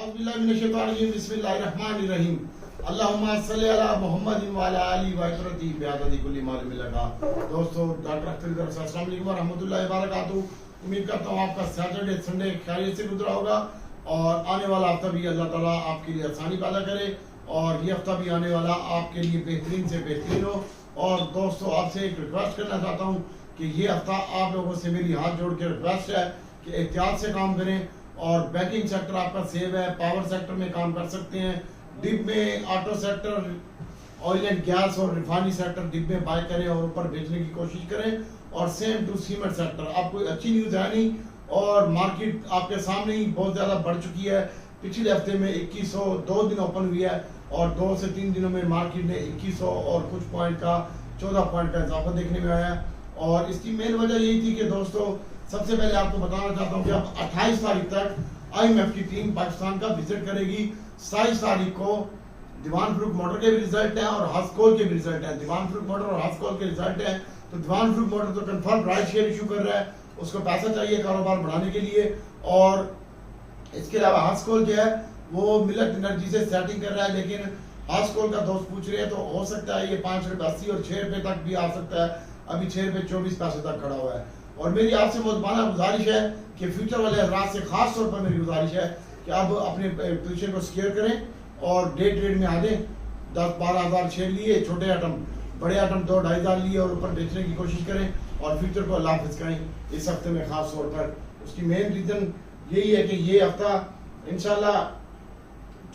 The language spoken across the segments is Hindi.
बिस्मिल्लाहिर्रहमानिर्रहीम अल्लाहुम्मा सल्ली अला मुहम्मदिन व अला आलि व इतरती बिअददी कुल्ली मालूम लगा। दोस्तों, डॉक्टर अख्तर की तरफ से अस्सलाम वालेकुम व रहमतुल्लाहि व बरकातहू। उम्मीद करता हूँ आपका सैटरडे संडे खैरियत से गुजरा होगा और आने वाला हफ्ता भी अल्लाह ताला आपके लिए आसानी पैदा करे और ये हफ्ता भी आने वाला आपके लिए बेहतरीन से बेहतरीन हो। और दोस्तों, आपसे एक रिक्वेस्ट करना चाहता हूँ कि ये हफ्ता आप लोगों से मेरी हाथ जोड़ के रिक्वेस्ट है कि एहतियात से काम करें और बैंकिंग सेक्टर आपका सेव है, पावर सेक्टर में काम कर सकते हैं, डिप में auto sector, oil and gas और रिफाइनरी सेक्टर डिप में बाय करें और ऊपर बेचने की कोशिश करें। और सेम टू सीमेंट सेक्टर। अब कोई अच्छी न्यूज़ है नहीं और मार्केट आपके सामने ही बहुत ज़्यादा बढ़ चुकी है। पिछले हफ्ते में 2100 2 दिन ओपन हुई है और 2 से 3 दिनों में मार्केट ने 2100 और कुछ पॉइंट का 14 पॉइंट का इजाफा देखने में आया है। और इसकी मेन वजह यही थी कि दोस्तों, सबसे पहले आपको बताना चाहता हूँ कि अब 28 तारीख तक IMF की टीम पाकिस्तान का विजिट करेगी। 27 तारीख को दीवान फरूख मोटर के भी रिजल्ट हैं और हस्कोल के भी रिजल्ट हैं। दीवान फरूख मोटर और हस्कोल के रिजल्ट हैं तो दीवान फरूख मोटर तो कंफर्म राइट शेयर इशू कर रहा है, उसको पैसा चाहिए कारोबार बढ़ाने के लिए। और इसके अलावा हस्कोल जो है वो मिलत एनर्जी से सेटिंग कर रहा है, लेकिन हस्कोल का दोस्त पूछ रहे हैं तो हो सकता है ये 5 रुपये 80 और 6 रुपये तक भी आ सकता है। अभी 6 रुपये 24 पैसे तक खड़ा हुआ है। और मेरी आपसे मुतबाना गुजारिश है कि फ्यूचर वाले हजरात से खास तौर पर मेरी गुजारिश है कि अब अपने पोजीशन को सिक्योर करें और डे ट्रेड में आ जाएं। 10-12 हज़ार शेयर लिए, छोटे आइटम, बड़े आइटम 2-2.5 हज़ार लिए और ऊपर बेचने की कोशिश करें और फ्यूचर को अल्लाह हाफिज़ करें इस हफ्ते में खास तौर पर। उसकी मेन रीज़न यही है कि ये हफ्ता इंशाल्लाह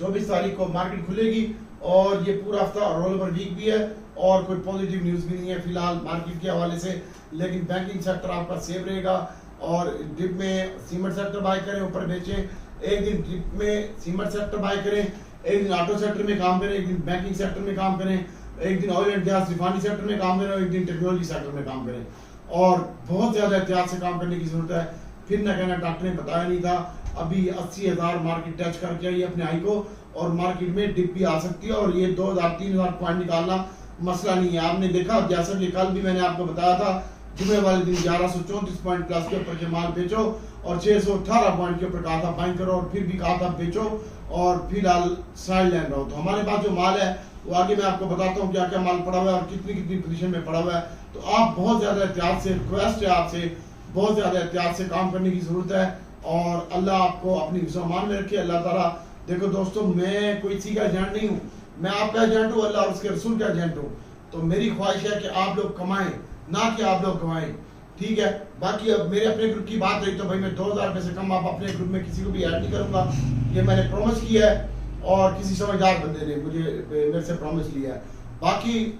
24 तारीख को मार्केट खुलेगी और ये पूरा हफ्ता रोल ओवर वीक भी है और कोई पॉजिटिव न्यूज़ भी नहीं है फिलहाल मार्केट के हवाले से। लेकिन बैंकिंग सेक्टर आपका सेव रहेगा और डिप में सीमेंट सेक्टर बाय करें, ऊपर बेचें। एक दिन डिप में सीमेंट सेक्टर बाय करें, एक दिन ऑटो सेक्टर में काम करें, एक दिन बैंकिंग सेक्टर में काम करें, एक दिन oil and gas refinery sector में काम करें और एक दिन टेक्नोलॉजी सेक्टर में काम करें। और बहुत ज़्यादा एहतियात से काम करने की ज़रूरत है। फिर न कहना डॉक्टर ने बताया नहीं था, अभी 80,000 मार्केट टच करके आई अपने हाई को और मार्केट में डिप भी आ सकती है और ये 2,000-3,000 पॉइंट निकालना मसला नहीं है। आपने देखा जैसा कि कल भी मैंने आपको बताया था, जुमे वाले दिन 1134 पॉइंट प्लस के ऊपर के माल बेचो और 618 पॉइंट के ऊपर कहा था बाइंग करो और फिर भी कहा था बेचो और फिलहाल साइड लाइन रहो। तो हमारे पास जो माल है वो आगे मैं आपको बताता हूँ क्या क्या माल पड़ा हुआ है और कितनी कितनी पोजीशन में पड़ा हुआ है। तो आप बहुत ज्यादा एहतियात से, रिक्वेस्ट है आपसे, बहुत ज्यादा एहतियात से काम करने की जरूरत है और अल्लाह आपको अपनी हिफ्ज़-ओ-अमान में रखे। अल्लाह ताला, देखो दोस्तों, मैं कोई किसी का एजेंट नहीं हूँ, मैं आपका एजेंट हूँ, अल्लाह और उसके रसूल का एजेंट हूँ। तो मेरी ख्वाहिश है कि आप लोग कमाएं, ना कि आप लोग कमाएं, ठीक है। बाकी अब मेरे अपने ग्रुप की बात रही तो भाई मैं 2,000 रुपये से कम आप अपने ग्रुप में किसी को भी ऐड नहीं करूंगा, ये मैंने प्रॉमिस किया है और किसी समझदार बंदे ने मुझे मेरे से प्रॉमिस लिया है। बाकी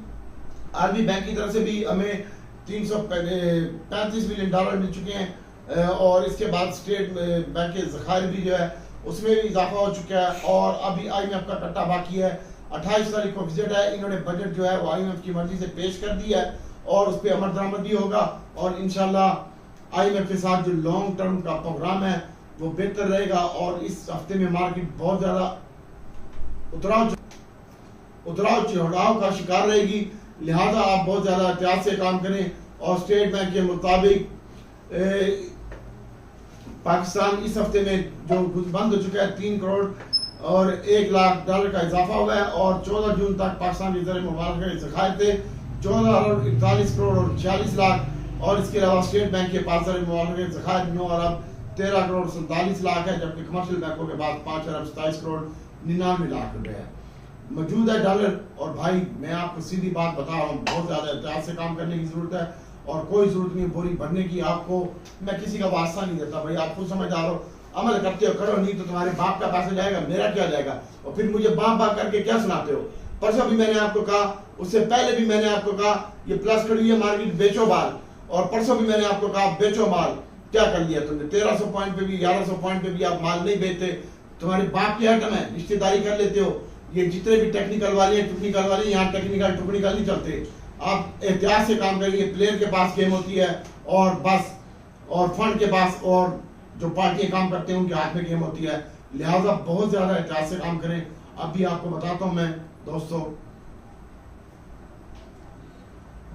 आर्मी बैंक की तरफ से भी हमें 335 मिलियन डॉलर मिल चुके हैं और इसके बाद स्टेट बैंक के ज़खायर भी जो है उसमें भी इजाफा हो चुका है और अभी IMF का कट्टा बाकी है। 28 तारीख को विजिट है, इन्होंने बजट जो है वो IMF की मर्जी से पेश कर दिया है और उस पर अमल दरामद भी होगा और इंशाल्लाह IMF के साथ जो लॉन्ग टर्म का प्रोग्राम है वो बेहतर रहेगा। और इस हफ्ते में मार्केट बहुत ज्यादा उतराव चढ़ाव का शिकार रहेगी, लिहाजा आप बहुत ज्यादा एहतियात से काम करें। और स्टेट बैंक के मुताबिक पाकिस्तान इस हफ्ते में जो बंद हो चुका है 3 करोड़ और 1 लाख डॉलर का इजाफा हुआ है और 14 जून तक पाकिस्तान के ज़रिए मुबारक के ज़खायर थे 14,41 करोड़ और 46 लाख और इसके अलावा स्टेट बैंक के पास मुबारक के ज़खायर 9 अरब 13 करोड़ 47 लाख है, जबकि कमर्शियल बैंकों के पास 5 अरब 27 करोड़ 99 लाख रुपए है मौजूद है डॉलर। और भाई मैं आपको सीधी बात बता रहा हूँ, बहुत ज्यादा एहतियात से काम करने की जरूरत है और कोई जरूरत नहीं बोरी भरने की। आपको मैं किसी का वास्ता नहीं देता भाई, आप खुद समझदार हो, अमल करते हो करो, नहीं तो तुम्हारे बाप का पैसा जाएगा, मेरा क्या जाएगा। और फिर मुझे बाप बाप करके क्या सुनाते हो। परसों भी मैंने आपको कहा, उससे पहले भी मैंने आपको कहा ये प्लस खड़ी है मार्केट, बेचो माल। और परसों भी मैंने आपको कहा बेचो माल, क्या कर लिया तुमने। 1300 पॉइंट पे भी 1100 पॉइंट पे भी आप माल नहीं बेचते, तुम्हारे बाप की आइटम है, रिश्तेदारी कर लेते हो। ये जितने भी टेक्निकल वाले यहाँ टेक्निकल टुकनिकल नहीं चलते, आप एहतियात से काम करेंगे। प्लेयर के पास गेम होती है और बस, और फंड के पास और जो पार्टियां काम करते हैं उनके हाथ में गेम होती है, लिहाजा बहुत ज्यादा एहतियात से काम करें। अभी आपको बताता हूं मैं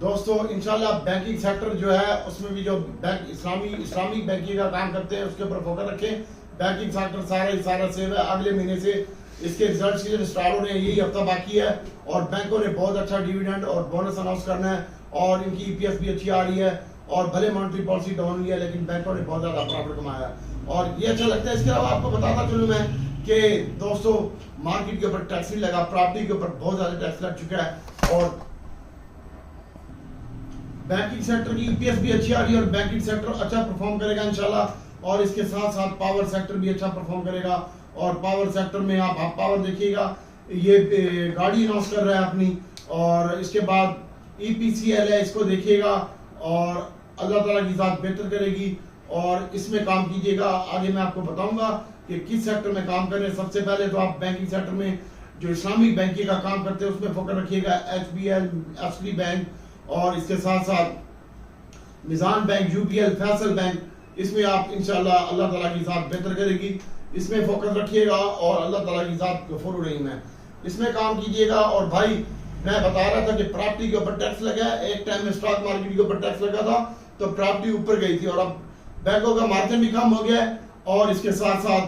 दोस्तों इंशाल्लाह बैंकिंग सेक्टर जो है उसमें भी जो बैंक इस्लामिक बैंकिंग का काम करते हैं उसके ऊपर फोकस रखें। बैंकिंग सेक्टर सारा सेव है। अगले महीने से इसके रिजल्ट सीजन स्टार्ट होने हैं, यही हफ्ता बाकी है और बैंकों ने बहुत अच्छा डिविडेंड और बोनस अनाउंस करना है और इनकी ईपीएस भी अच्छी आ रही है और भले मॉनेटरी पॉलिसी डाउन हुई है लेकिन बैंकों ने बहुत ज्यादा प्रॉफिट कमाया है और ये अच्छा लगता है। इसके अलावा आपको बताता चलूं मैं कि दोस्तों मार्केट के ऊपर टैक्स नहीं लगा, प्रॉपर्टी के ऊपर बहुत ज्यादा टैक्स लग चुका है और बैंकिंग सेक्टर की ईपीएस भी अच्छी आ रही है और बैंकिंग सेक्टर अच्छा परफॉर्म करेगा इंशाल्लाह और इसके साथ साथ पावर सेक्टर भी अच्छा परफॉर्म करेगा और पावर सेक्टर में आप पावर देखिएगा, ये गाड़ी अनाउंस कर रहा है अपनी और इसके बाद ईपीसीएल है, इसको देखिएगा और अल्लाह ताला की ज़ात बेहतर करेगी और इसमें काम कीजिएगा। आगे मैं आपको बताऊंगा कि किस सेक्टर में काम करें। सबसे पहले तो आप बैंकिंग सेक्टर में जो इस्लामिक बैंकिंग का काम करते हैं उसमें फोकस रखिएगा, एचबीएल, एसबी बैंक और इसके साथ साथ मिजान बैंक, यूपीएल, फैसल बैंक, इसमें आप इंशाल्लाह अल्लाह ताला की ज़ात बेहतर करेगी, इसमें फोकस रखिएगा और अल्लाह ताला की ज़ात गफूर रहीम है, इसमें काम कीजिएगा। और भाई मैं बता रहा था कि प्रॉपर्टी के ऊपर टैक्स लगा है, एक टाइम में स्टॉक मार्केट के ऊपर टैक्स लगा था तो प्रॉपर्टी ऊपर गई थी और अब बैंकों का मार्जिन भी कम हो गया है और इसके साथ साथ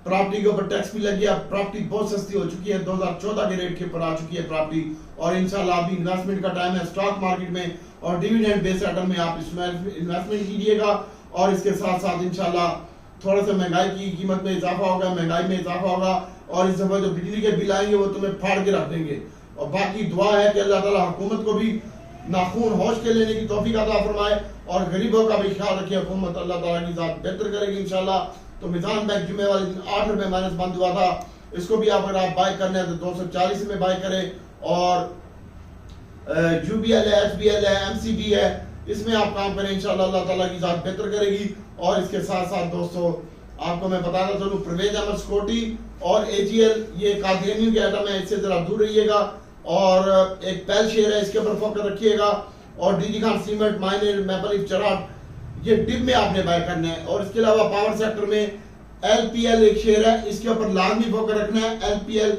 प्रॉपर्टी के ऊपर टैक्स भी लग गया। प्रॉपर्टी बहुत सस्ती हो चुकी है, 2014 के रेट के ऊपर आ चुकी है प्रॉपर्टी और इंशाल्लाह अभी इन्वेस्टमेंट का टाइम है स्टॉक मार्केट में और डिविडेंड बेस्ड सेक्टर में आप इन्वेस्टमेंट कीजिएगा और इसके साथ साथ इंशाल्लाह थोड़ा सा महंगाई की कीमत में इजाफा होगा, महंगाई में इजाफा होगा और इस दफा जो बिजली के बिल आएंगे वो तुम्हें फाड़ के रख देंगे और बाकी दुआ है कि अल्लाह ताला हुकूमत को भी नाखून होश के लेने की तौफीक अता फरमाए और गरीबों का भी ख्याल रखे हुकूमत, अल्लाह ताला की ज़ात बेहतर करेगी इंशाल्लाह। तो मिजान बैंक जुमे वाले दिन 8 रुपए माइनस बंद हुआ था, इसको भी अगर आप बाय करने हैं तो 240 में बाय करें और यूबीएल है, एचबीएल है, एमसीबी है, इसमें आप काम करें इंशाल्लाह अल्लाह ताला की ज़ात बेहतर करेगी। और इसके साथ साथ दोस्तों आपको मैं बताना चलूं परवेज अहमद सिक्योरिटी और एजीएल ये कादियानियों के आइटम है, इससे जरा दूर रहिएगा और एक पैल शेयर है इसके ऊपर फोकस रखिएगा और डीजी खान सीमेंट, माइनर, मैपल लीफ, चराट ये डिप में आपने बाय करना है। और इसके अलावा पावर सेक्टर में एलपीएल एक शेयर है, इसके ऊपर लाजमी फोकस रखना है। एलपीएल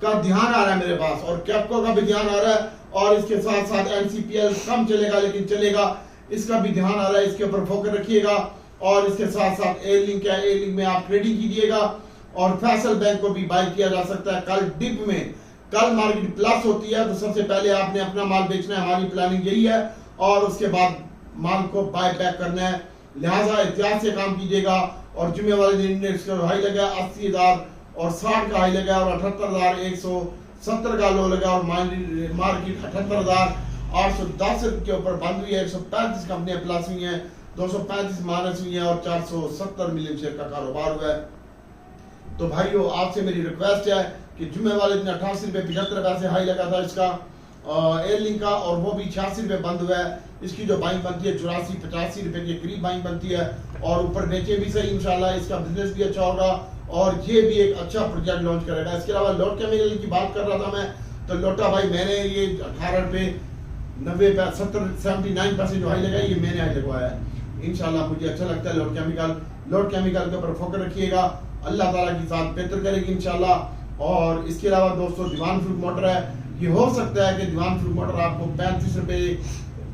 का ध्यान आ रहा है मेरे पास और कैपको का भी ध्यान आ रहा है और इसके साथ साथ एनसीपीएल कम चलेगा लेकिन चलेगा, इसका भी ध्यान आ रहा है, इसके ऊपर फोकस रखिएगा। और इसके साथ साथ ए लिंक है, ए लिंक में आप ट्रेडिंग कीजिएगा और फैसल बैंक को भी बाय किया जा सकता है। कल डिप में, कल मार्केट प्लस होती है तो सबसे पहले आपने अपना माल बेचना है, हमारी प्लानिंग यही है और उसके बाद माल को बाय बैक करना है, लिहाजा एहतियात से काम कीजिएगा। और जुमे वाले दिन इंडेक्स का हाई लगा 80,000 और 60 का हाई लगा और 78,170 का लो लगा और मार्केट 78,810 के ऊपर बंद हुई है। 135 कंपनियां प्लस हुई हैं, 235 माइनस हुई हैं और 470 मिलियन शेयर का कारोबार हुआ है। तो भाइयों आपसे मेरी रिक्वेस्ट है कि जुमे वाले दिन 88 रुपए 75 पैसे हाई लगा था इसका एयर लिंक का और वो भी 86 रुपए बंद हुआ है। इसकी जो बाइंग बनती है 84-85 रुपए के करीब बाइंग बनती है और ऊपर नीचे भी सही इंशाल्लाह, इसका बिजनेस भी अच्छा होगा और ये भी एक अच्छा प्रोजेक्ट लॉन्च करेगा। इसके अलावा लोट केमिकल की बात कर रहा था मैं, तो लोटा भाई मैंने ये 18 रुपए 90 पैसे 79 पैसे जो हाई लगा ये मैंने हाई लगवाया है। इंशाल्लाह मुझे अच्छा लगता है लोट केमिकल के ऊपर फोकस रखिएगा, अल्लाह ताला की साथ बेहतर करेगी इंशाल्लाह। और इसके अलावा दोस्तों दीवान फ्रूट मोटर है, ये हो सकता है कि दीवान फ्रूट मोटर आपको 35 रुपए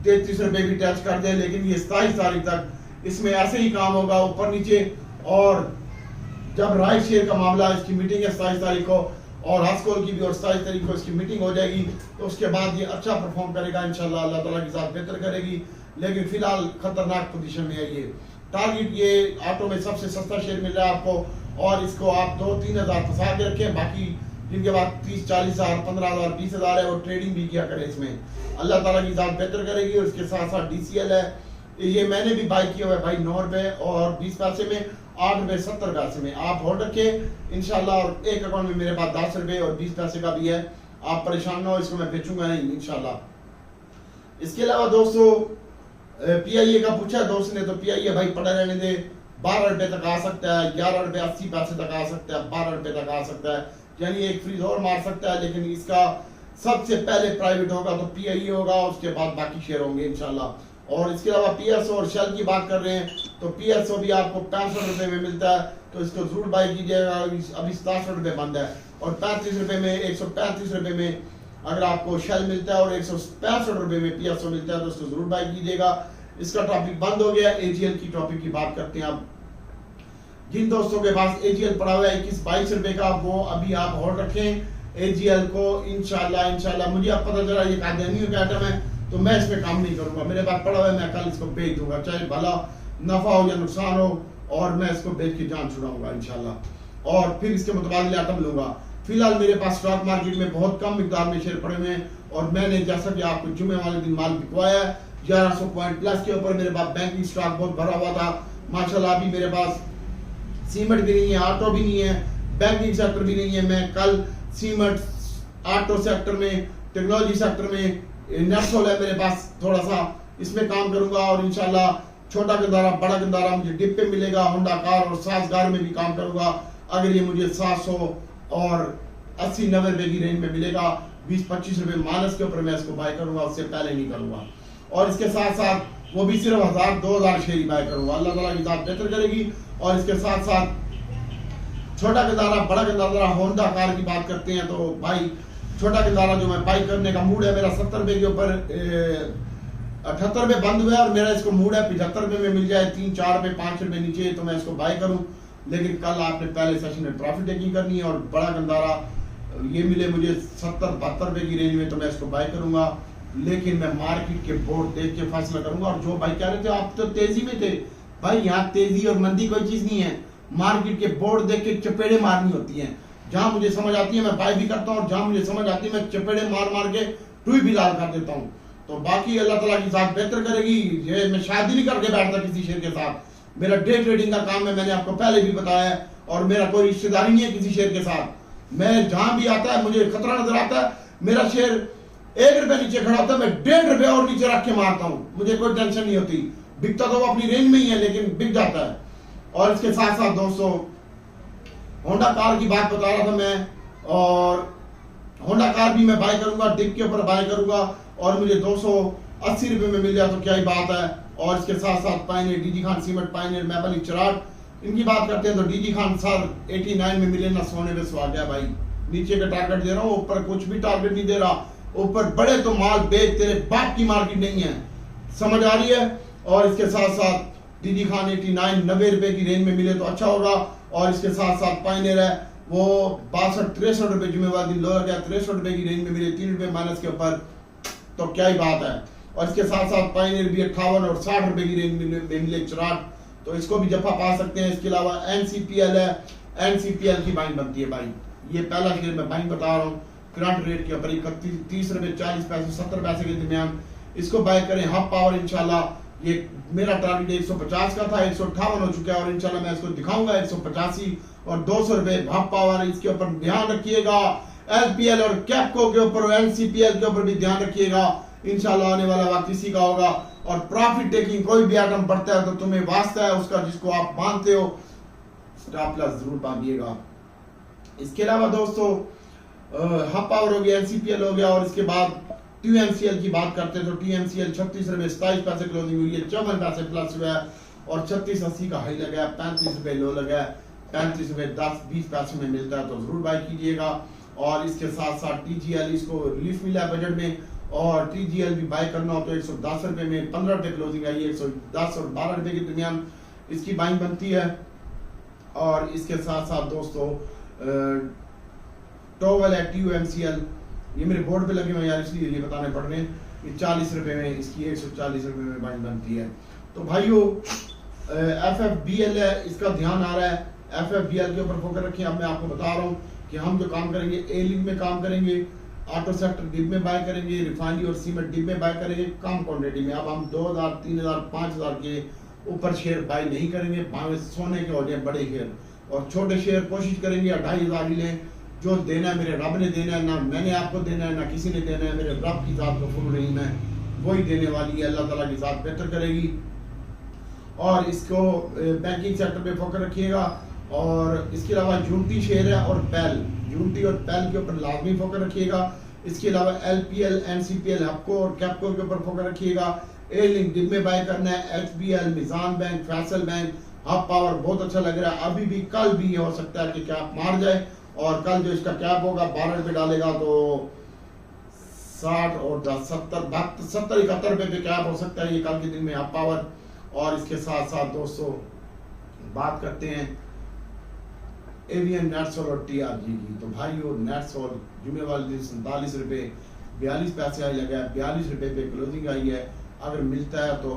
33 रुपए भी टच कर दे लेकिन ये 27 तारीख तक इसमें ऐसे ही काम होगा ऊपर नीचे। और जब राइट शेयर का मामला, इसकी मीटिंग है 27 तारीख को और हास्कोल की भी और 27 तारीख को इसकी मीटिंग हो जाएगी तो उसके बाद ये अच्छा परफॉर्म करेगा इंशाल्लाह, अल्लाह ताला की साथ बेहतर करेगी। लेकिन फिलहाल खतरनाक पोजीशन में है ये। टारगेट ये ऑटो में सबसे सस्ता शेयर मिल रहा है आपको और इसको आप 2-3 हज़ार फंसा के रखें, बाकी जिनके बाद 30-40 हज़ार 15 हज़ार 20 हज़ार है वो ट्रेडिंग भी किया करें इसमें, अल्लाह ताला की ज़ात बेहतर करेगी। और इसके साथ साथ डीसीएल है, ये मैंने भी बाय किया हुआ है भाई 9 रुपए और 20 पैसे में, 8 रुपए 70 पैसे में आप होल्ड रखें इंशाल्लाह। और एक अकाउंट में मेरे पास 10 रुपए और 20 पैसे का भी है, आप परेशान ना हो, इसको मैं बेचूंगा नहीं इंशाल्लाह। इसके अलावा दोस्तों पीआईए का पूछा दोस्त ने, तो पीआईए भाई पड़ा रहने दे, 12 रुपए तक आ सकता है, 11 रुपए 80 पैसे तक आ सकता है, 12 रुपए तक आ सकता है, यानी एक फ्रीज और मार सकता है। लेकिन इसका सबसे पहले प्राइवेट होगा तो पीआईए होगा, उसके बाद बाकी शेयर होंगे इंशाल्लाह। और इसके अलावा पीएसओ और शेल की बात कर रहे हैं तो पीएसओ भी आपको 65 रुपए में मिलता है तो इसको जरूर बाय कीजिएगा। अभी 67 रुपए बंद है और 35 रुपए में 135 रुपए में अगर आपको शेल मिलता है और 165 रुपए में पीएसओ मिलता है तो उसको जरूर बाय कीजिएगा। इसका टॉपिक बंद हो गया, एजीएल की टॉपिक की बात करते हैं अब। जिन दोस्तों के पास AGL पड़ा हुआ है 21-22 रुपए का, वो अभी आप होल्ड रखें AGL को। इंशाल्लाह मुझे अब पता चला ये कादियानियों का आइटम है, तो मैं इसमें काम नहीं करूंगा। मेरे पास पड़ा हुआ है, मैं कल इसको बेच दूंगा, चाहे भला नफा हो या नुकसान हो, और मैं इसको बेच के जान छुड़ाऊंगा इंशाल्लाह, और फिर इसके मुतबादले आइटम लूंगा। फिलहाल मेरे पास स्टॉक मार्केट में बहुत कम मिकदार में शेयर पड़े हुए हैं, और मैंने जैसा कि आपको जुमे वाले दिन माल बिकवाया 1100 पॉइंट प्लस के ऊपर। मेरे पास बैंकिंग स्टॉक बहुत भरा हुआ था माशाल्लाह। अभी मेरे पास सीमेंट भी नहीं है, ऑटो भी नहीं है, बैंकिंग सेक्टर भी नहीं है। मैं कल सीमेंट, ऑटो सेक्टर में, टेक्नोलॉजी सेक्टर में, नेक्सोल है मेरे पास, थोड़ा सा इसमें काम करूंगा, और इंशाल्लाह छोटा गंदारा बड़ा गंदारा मुझे डिप पे मिलेगा, होंडा कार और साजगार में भी काम करूंगा। अगर ये मुझे 700 और 80-90 रुपए की रेंज में मिलेगा, 20-25 रुपए माइनस के ऊपर मैं इसको बाय करूंगा, उससे पहले नहीं करूंगा। और इसके साथ साथ वो भी सिर्फ 1000-2000 शेयर ही बाय करूंगा। अल्लाह ताला की जात बेहतर करेगी। और इसके साथ साथ छोटा गंदारा बड़ा गंदारा होंडा कार की बात करते हैं, तो भाई छोटा गंदारा जो मैं बाय करने का मूड है मेरा 70 रुपए के ऊपर, 78 रुपए बंद हुआ है, और मेरा इसको मूड है 75 रुपए में मिल जाए, 3-4 रुपए 5 रुपए नीचे, तो मैं इसको बाय करूं। लेकिन कल आपने पहले सेशन में प्रॉफिट टेकिंग करनी है, और बड़ा गंदारा ये मिले मुझे 70-72 रुपए की रेंज में, तो मैं इसको बाय करूंगा। लेकिन मैं मार्केट के बोर्ड देख के फैसला करूंगा। और जो भाई कह रहे थे आप तो तेजी में थे, भाई यहाँ तेजी और मंदी कोई चीज नहीं है। मार्केट के बोर्ड देख के चपेड़े मारनी होती हैं। जहां मुझे समझ आती है मैं बाय भी करता हूँ, और जहां मुझे समझ आती है मैं चपेड़े मार के टूई भी लाल कर देता हूँ। तो बाकी अल्लाह ताला की जात बेहतर करेगी। ये मैं शादी नहीं करके बैठता किसी शेयर के साथ, मेरा डे ट्रेडिंग का काम है, मैंने आपको पहले भी बताया है, और मेरा कोई रिश्तेदारी नहीं है किसी शेयर के साथ। मैं जहां भी आता है मुझे खतरा नजर आता है, मेरा शेयर 1 रुपए नीचे खड़ा होता है, मैं 1.5 रुपए और नीचे रख के मारता हूँ, मुझे कोई टेंशन नहीं होती। बिकता तो वो अपनी रेंज में ही है, लेकिन बिक जाता है। और इसके साथ साथ दोस्तों होंडा कार की बात बता रहा था मैं, और होंडा कार भी मैं बाय करूंगा, डिप के ऊपर बाय करूंगा, और मुझे 280 रुपए में मिल जाए तो क्या ही बात है। और इसके साथ साथ Pioneer, DG Khan cement, Pioneer, Maple, Cherat, इनकी बात करते हैं तो डीजी खान सर 89 में मिले ना, सोने पे सुहाग गया भाई। नीचे का टारगेट दे रहा हूँ, ऊपर कुछ भी टारगेट नहीं दे रहा। ऊपर बड़े तो माल बेच, तेरे बाप की मार्केट नहीं है, समझ आ रही है। और इसके साथ साथ डीजी खान 89-90 रुपए की रेंज में मिले तो अच्छा होगा। और इसके साथ साथ पायनियर है, वो 62-63 रुपए जुम्मेवार दिन लो गया, 63 रुपए की रेंज में मिले, 3 रुपए माइनस के ऊपर, तो क्या ही बात है। और इसके साथ साथ पायनियर भी 58 और 60 रुपए की रेंज में मिले चराट, तो इसको भी जफा पा सकते हैं। इसके अलावा NCPL है, NCPL की बाइंग बनती है भाई, ये पहला शेयर मैं बाइंग बता रहा हूँ करंट रेट के ऊपर 30 रुपए 40 पैसे 70 पैसे के दरमियान, इसको बाय करें। हब पावर इंशाल्लाह, ये मेरा टारगेट 150 का था, 158 हो चुका है, और इंशाल्लाह मैं इसको दिखाऊंगा 185 और 200 रुपए हब पावर। इसके ऊपर ध्यान रखिएगा, LPL और कैपको के ऊपर, NCPL के ऊपर भी ध्यान रखिएगा। इंशाल्लाह आने वाला वक्त इसी का होगा। और प्रॉफिट टेकिंग कोई भी आइटम बढ़ता है तो तुम्हें वास्ता है उसका, जिसको आप मानते हो, स्टॉप लॉस जरूर बांधिएगा। इसके अलावा दोस्तों हब पावर हो गया, NCPL हो गया, और इसके बाद TMCL की बात करते हैं तो TMCL 36 रुपए 27 पैसे क्लोजिंग हुई है, 54 पैसे प्लस हुआ है, और 3680 का हाई लगा है, 35 रुपए लो लगा है, 35 रुपए 10-20 पैसे में मिलता है तो जरूर बाय कीजिएगा। और इसके साथ साथ TGL, इसको रिलीफ मिला है बजट में, और TGL भी बाय करना हो तो 110 रुपए में 15 रुपए क्लोजिंग आई है, 110 और 12 रुपए के दरमियान इसकी बाइंग बनती है। और इसके साथ साथ दोस्तों टोवेल है, TUMCL, ये मेरे बोर्ड पे लगे हुए यार, इसलिए ये बताने पड़ रहे हैं। ये 40 रुपए में इसकी 140 रुपए में बाइंग बनती है। तो भाइयों FFBL है, इसका ध्यान आ रहा है, FFBL के ऊपर फोकस रखिए। अब मैं आपको बता रहा हूँ कि हम जो काम करेंगे, A-लिंक में काम करेंगे, ऑटो सेक्टर डिप में बाय करेंगे, रिफाइनरी और सीमेंट डिप में बाय करेंगे कम क्वांटिटी में। अब हम 2000, 3000, 5000 के ऊपर शेयर बाय नहीं करेंगे, भावे सोने के हो जाए बड़े शेयर, और छोटे शेयर कोशिश करेंगे 2500 ही लें। जो देना है मेरे रब ने देना है, ना मैंने आपको देना है, ना किसी ने देना है, मेरे रब की जात को फुल नहीं, मैं वही देने वाली है, अल्लाह ताला की जात बेहतर करेगी। और इसको बैंकिंग सेक्टर पे फोकस रखिएगा। और इसके अलावा यूनिटी शेयर है और पैल, यूनिटी और पैल के ऊपर लाजमी फोकस रखिएगा। इसके अलावा LPL, NCPL, हबको और कैपको के ऊपर फोकस रखिएगा। A-लिंक डिप में बाय करना है, HBL, Meezan bank, Faysal bank, Hub power बहुत अच्छा लग रहा है। अभी भी कल भी हो सकता है कि कैप मार जाए, और कल जो इसका कैप होगा 12 रुपए डालेगा तो 60 और 10, 70-71 रुपए पे कैप हो सकता है ये कल के दिन में हब पावर। और इसके साथ साथ दोस्तों बात करते हैं एवियन नेटसोल और टीआरजी की। तो भाइयों नेटसोल जुमे वाले दिन 47 रुपये 42 पैसे आई लगा है, 42 रुपये पे क्लोजिंग आई है। अगर मिलता है तो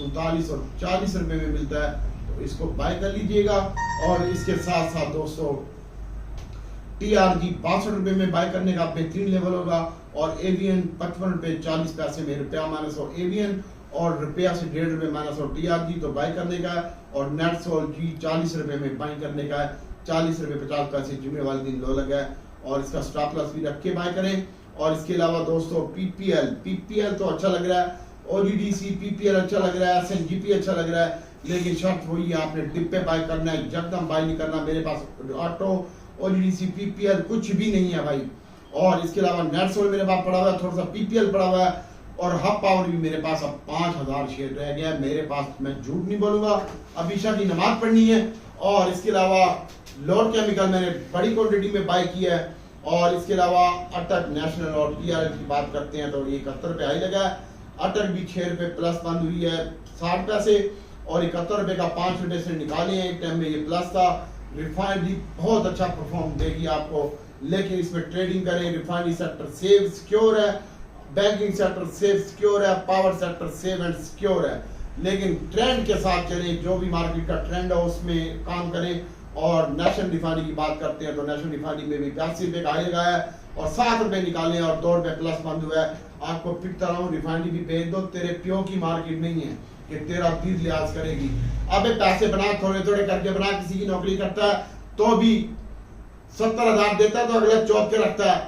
39 और 40 रुपये में मिलता है तो इसको बाय कर लीजिएगा। और इसके साथ साथ दोस्तों टीआरजी 62 रुपये में बाय करने का बेहतरीन लेवल होगा। और एवियन 55 रुपये 40 पैसे में रुपया माइनस हो एवियन और रुपया से 1.5 रुपये माइनस हो टीआरजी तो बाय करने का है। और नेटसोल जी 40 रुपये में बाय करने का है, 40 रुपये 50 पैसे जुमे वाले दिन लो लगा है। और इसका स्टॉप लॉस भी रख के बाय करें। और इसके अलावा दोस्तों पीपीएल तो अच्छा लग रहा है, ओजीडीसी पीपीएल अच्छा लग रहा है, एसएनजीपी अच्छा लग रहा है, लेकिन शर्त वही है आपने डिप पे बाय करना है, जगदम बाय नहीं करना। मेरे पास ऑटो ओजीडीसी पीपीएल कुछ भी नहीं है भाई। और इसके अलावा नेटसोल मेरे पास पड़ा हुआ है, थोड़ा सा पीपीएल पड़ा हुआ है और हब पावर भी मेरे पास अब 5000 शेयर रह गया है मेरे पास। मैं झूठ नहीं बोलूंगा, अब ईशा की नमाज पढ़नी है। और इसके अलावा लॉर्ड केमिकल मैंने बड़ी क्वांटिटी में बाय किया है। और इसके अलावा अटक नेशनल और टीआरएल की बात करते हैं तो 71 रुपये हाई लगा है। अटक भी 6 रुपये प्लस बंद हुई है 60 पैसे और 71 रुपये का 5 रुपये से निकाले हैं। एक टाइम में ये प्लस था। रिफाइनरी बहुत अच्छा परफॉर्म देगी आपको, लेकिन इसमें ट्रेडिंग करें। रिफाइनरी सेक्टर सेफ सिक्योर है, बैंकिंग सेक्टर सेफ सिक्योर है, power sector safe and secure है, लेकिन ट्रेंड के साथ चलें। जो भी मार्केट का ट्रेंड है उसमें काम करें। और नेशनल रिफाइनरी की बात करते हैं तो नेशनल रिफाइनरी में भी 82 रुपये का हाई लगाया है और 7 रुपये निकाले और 2 रुपये प्लस बंद हुआ है। आपको पिटता रहा हूँ, रिफाइनरी भी भेज दो, तेरे प्यो की मार्केट नहीं है कि तेरा तीर लिहाज करेगी। अबे पैसे बना, थोड़े थोड़े करके बना। किसी की नौकरी करता है तो भी 70,000 देता है तो अगले चौथ के रखता है,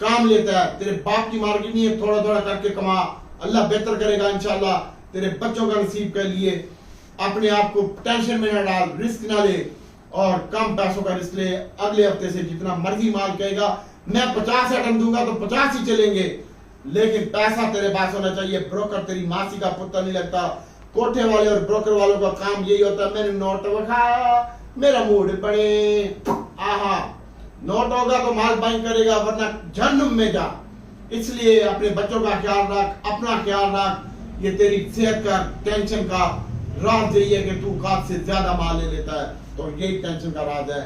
काम लेता है। तेरे बाप की मार्केट नहीं है, थोड़ा थोड़ा करके कमा, अल्लाह बेहतर करेगा इंशाल्लाह। तेरे बच्चों का नसीब के लिए अपने आप को टेंशन में न डाल, रिस्क ना ले और कम पैसों का रिस्क ले। अगले हफ्ते से जितना मर्जी माल कहेगा मैं 50 आइटम दूंगा तो 50 ही चलेंगे, लेकिन पैसा तेरे पास होना चाहिए। ब्रोकर तेरी मासी का पुत्र नहीं लगता। कोठे वाले और ब्रोकर वालों का काम यही होता है, मैंने नोट दिखाया मेरा मूड बने, आहा नोट होगा तो माल बाइंग करेगा वरना जहन्नुम में जा। इसलिए अपने बच्चों का ख्याल रख, अपना ख्याल रख। ये तेरी सेहत का टेंशन का राज यही है कि तू खाद से ज्यादा माल ले लेता है, तो यही टेंशन का राज है।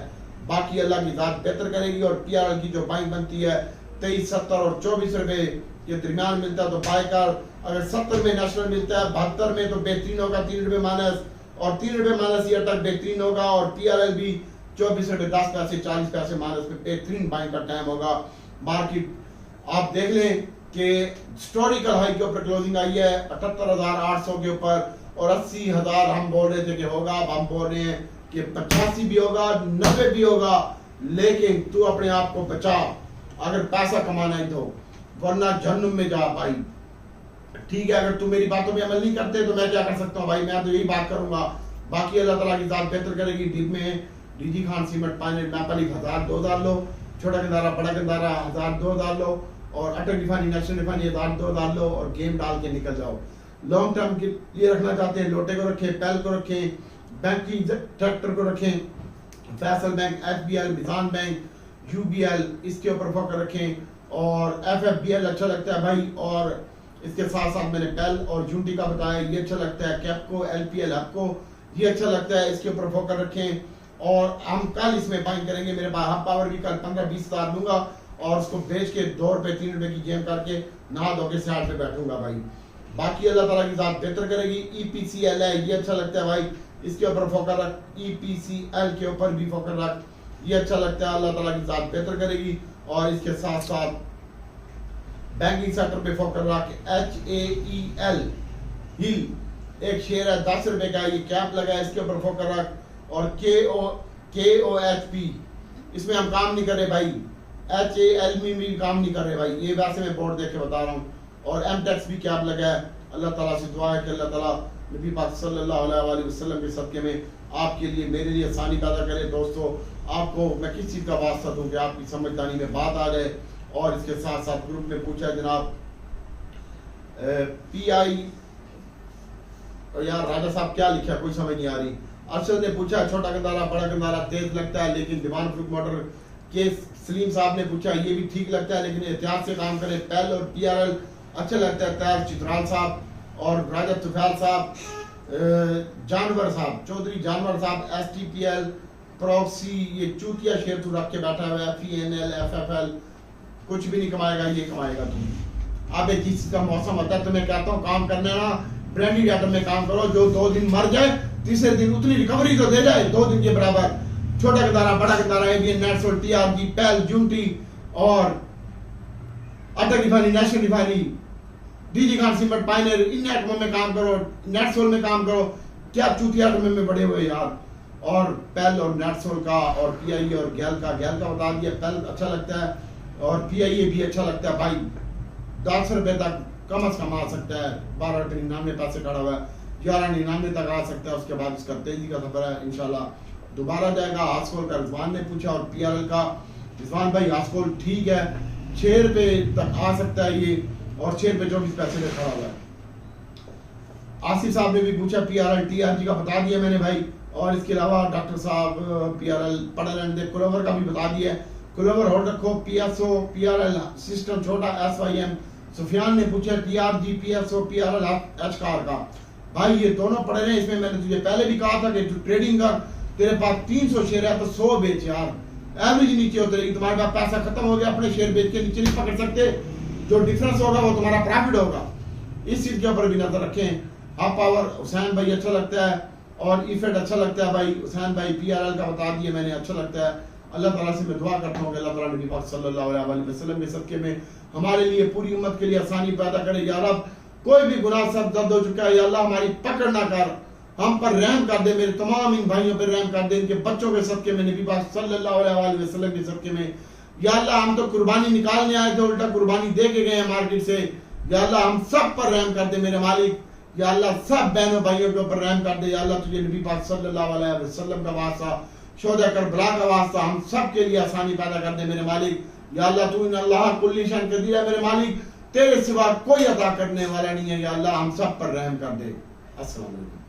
बाकी अल्लाह की जात बेहतर करेगी। और पीआरएल की जो बाइंग बनती है 23, 70 और 24 रुपए के दरमियान मिलता है तो बाय कर। अगर 70 में नेशनल मिलता है, 72 में तो बेहतरीन होगा 3 रुपए माइनस, और 3 रुपए माइनस ये अटक बेहतरीन होगा। और पीआरएल भी 24 रुपए 10 पैसे 40 पैसे माइनस पे बेहतरीन बाइंग का टाइम होगा। मार्केट आप देख लें कि हिस्टोरिकल हाई के ऊपर क्लोजिंग आई है 78,800 के ऊपर और 80,000 हम बोल रहे थे कि होगा। अब हम बोल रहे हैं कि 85 भी होगा, 90 भी होगा, लेकिन तू अपने आप को बचा अगर पैसा कमाना है तो, वरना जहन्नुम में जा भाई। ठीक है, अगर तू मेरी बातों पे अमल नहीं करते तो मैं क्या कर सकता हूँ भाई, मैं तो यही बात करूंगा। बाकी अल्लाह ताला की जात बेहतर करेगी। डीप में डीजी खान सीमेंट पाइनेट नापाली 1000-2000 लो, छोटा गंदारा बड़ा गंदारा 1000-2000 लो, और अटक रिफाइनरी नेशनल रिफाइनरी 1000-2000 लो और गेम डाल के निकल जाओ। लॉन्ग टर्म के लिए रखना चाहते हैं लोटे को रखें, पैल को रखें, बैंकिंग ट्रैक्टर को रखें, Faysal bank, HBL, Meezan bank, UBL इसके ऊपर फोकस रखें। और एफएफबीएल अच्छा लगता है भाई। और इसके साथ साथ मैंने पेल और जूनटी का बताया, ये अच्छा लगता है। कैपको, एलपीएल आपको ये अच्छा लगता है, इसके ऊपर फोकस रखें। और हम कल इसमें बाइंग करेंगे। मेरे पास हब पावर भी कल 15-20 हज़ार दूंगा और उसको बेच के 2 रुपए 3 रुपए की गेम करके नहा धो के सियार पे बैठूंगा भाई। बाकी अल्लाह ताला की जात बेहतर करेगी। ईपीसीएल है, ये अच्छा लगता है भाई, इसके ऊपर फोकस रख। ईपीसीएल के ऊपर भी फोकस रख, ये अच्छा लगता है। अल्लाह ताला की जात बेहतर करेगी। और इसके साथ साथ बैंकिंग सेक्टर पे फोकस रख। HAEL हिल एक शेयर है 10 रुपए का, ये कैप लगा है, इसके ऊपर फोकस रख। और KOHP इसमें हम काम नहीं कर रहे भाई, HAL में भी काम नहीं कर रहे भाई, ये वैसे मैं बोर्ड देख के बता रहा हूँ। और MTEX भी कैप लगा है। अल्लाह ताला से दुआ है कि अल्लाह ताला नबी पाक सल्लल्लाहु अलैहि वसल्लम के सदके में आपके लिए मेरे लिए आसानी पैदा करे। दोस्तों आपको मैं किस चीज़ का वास्ता दूं कि आपकी समझदारी में बात आ जाए। और इसके साथ साथ ग्रुप में पूछा जनाब PI यार राजा साहब क्या लिखा कोई समझ नहीं आ रही। अरशद ने पूछा छोटा गंदारा बड़ा गंदारा तेज लगता है लेकिन दीवान फ्रूट मोटर के। सलीम साहब ने पूछा ये भी ठीक लगता है लेकिन एहतियात से काम करें। पेल और PRL अच्छा लगता है। तैर चित्राल साहब और राजा तुफैल साहब, जानवर साहब, चौधरी जानवर साहब, STPL प्रॉक्सी, ये चूतिया शेर तू रख के बैठा हुआ है, FENL FFL, कुछ भी नहीं कमाएगा, ये कमाएगा तू। अब एक चीज का मौसम होता है, तो मैं कहता हूँ काम करने ना ब्रांडेड आइटम में काम करो, जो 2 दिन मर जाए तीसरे दिन उतनी रिकवरी तो दे जाए 2 दिन के बराबर। छोटा गदारा, बड़ा गदारा, एवियन, नेटसोल, TRG, पेल, जूटी और अटल refinery, national refinery, DG Khan cement, pioneer, इन आइटमों में काम करो, नेटसोल में काम करो। क्या चूतिया आइटम में बड़े हुए यार। और पेल और नेटसोल का और PIA और गैल का बता दिया, पेल अच्छा लगता है और PIA भी अच्छा लगता है भाई। 10 रुपए तक कम से कम आ सकता है, 12.99 पैसे खड़ा हुआ है, 11.99 तक आ सकता है। उसके बाद इसका तेजी का सफर है, इंशाल्लाह दोबारा जाएगा। आस्कोल का रिजवान ने पूछा और PRL का, रिजवान भाई आस्कोल ठीक है, 6 रुपए तक आ सकता है ये, और 6 रुपए 24 पैसे में खड़ा हुआ है। आसिफ साहब ने भी पूछा PRL TRG का बता दिया मैंने भाई, और इसके अलावा डॉक्टर साहब PRL पढ़ रहे, क्लोवर का भी बता दिया है, क्लोवर होल्ड रखो। PSO PRL सिस्टम छोटा SYM। सुफियान ने पूछा TRG PSO PRL HCAR का, भाई ये दोनों पढ़े रहे। इसमें मैंने तुझे पहले भी कहा था कि जो ट्रेडिंग कर, तेरे पास 300 शेयर है तो 100 बेच यार, एवरेज नीचे होते रहेगी, तुम्हारे पास पैसा खत्म हो गया, अपने शेयर बेच के नीचे नहीं पकड़ सकते, जो डिफरेंस होगा वो तुम्हारा प्रॉफिट होगा। इस चीज के ऊपर भी नजर रखें। हाफ पावर हुसैन भाई अच्छा लगता है, और इफेक्ट अच्छा लगता है भाई। हुसैन भाई PRL का बता दिए मैंने, अच्छा लगता है। अल्लाह ताला से मैं दुआ करता हूँ कि अल्लाह ताला नबी पाक सल्लल्लाहु अलैहि वसल्लम के सदके में हमारे लिए, पूरी उम्मत के लिए आसानी पैदा करे। या रब, कोई भी गुनाह सब दर्द हो चुका है, या अल्लाह हमारी पकड़ ना कर, हम पर रहम कर दे, मेरे तमाम इन भाइयों पर रहम कर दे, इनके बच्चों के सदके में, नबी पाक सल्लल्लाहु अलैहि वसल्लम के सदके में। या अल्लाह, हम तो कुर्बानी निकालने आए थे, उल्टा कुर्बानी दे के गए हैं मार्केट से। या अल्लाह, हम सब पर रहम कर दे मेरे मालिक। या अल्लाह, सब बहनों भाइयों के ऊपर रहम कर दे। या अल्लाह, तुझे नबी पाक सल्लल्लाहु अलैहि वसल्लम का वास्ता, शोदा करबला का वास्ता, हम सब के लिए आसानी पैदा कर दे मेरे मालिक। या अल्लाह, तू इन अल्लाह कुल्ली शान कदीर है मेरे मालिक, तेरे सिवा कोई अता करने वाला नहीं है। या अल्लाह, हम सब पर रहम कर दे। अस्सलाम वालेकुम।